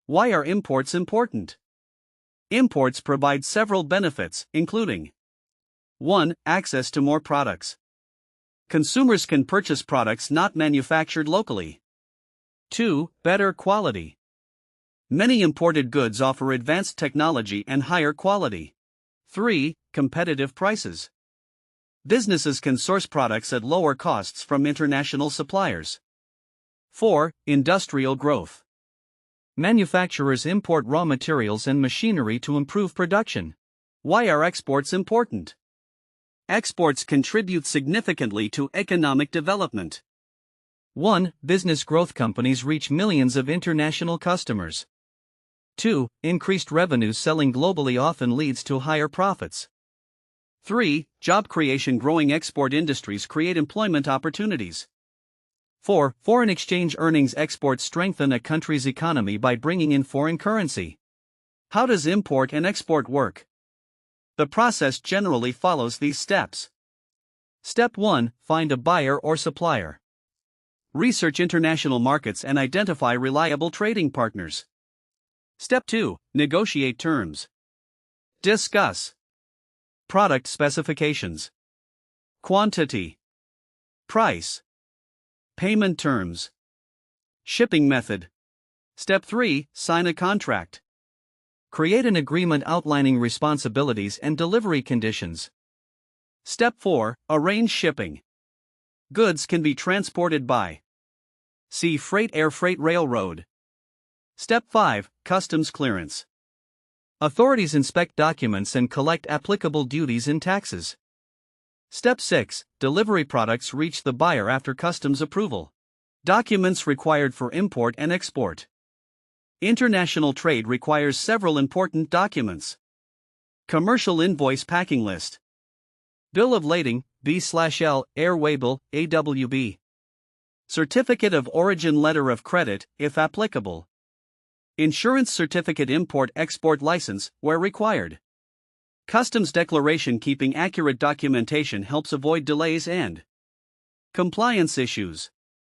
Why are imports important? Imports provide several benefits, including 1. Access to more products. Consumers can purchase products not manufactured locally. 2. Better quality. Many imported goods offer advanced technology and higher quality. 3. Competitive prices. Businesses can source products at lower costs from international suppliers. 4. Industrial growth. Manufacturers import raw materials and machinery to improve production. Why are exports important? Exports contribute significantly to economic development. 1. Business growth. Companies reach millions of international customers. 2. Increased revenue. Selling globally often leads to higher profits. 3. Job creation. Growing export industries create employment opportunities. 4. Foreign exchange earnings. Exports strengthen a country's economy by bringing in foreign currency. How does import and export work? The process generally follows these steps. Step 1. Find a buyer or supplier. Research international markets and identify reliable trading partners. Step 2. Negotiate terms. Discuss product specifications, quantity, price, payment terms, shipping method. Step 3. Sign a contract. Create an agreement outlining responsibilities and delivery conditions. Step 4. Arrange shipping. Goods can be transported by sea freight, air freight, railroad. Step 5. Customs clearance. Authorities inspect documents and collect applicable duties and taxes. Step 6. Delivery. Products reach the buyer after customs approval. Documents required for import and export. International trade requires several important documents. Commercial invoice, packing list, bill of lading, B/L, air waybill, AWB. Certificate of origin, letter of credit, if applicable. Insurance certificate, import-export license, where required. Customs declaration. Keeping accurate documentation helps avoid delays and compliance issues.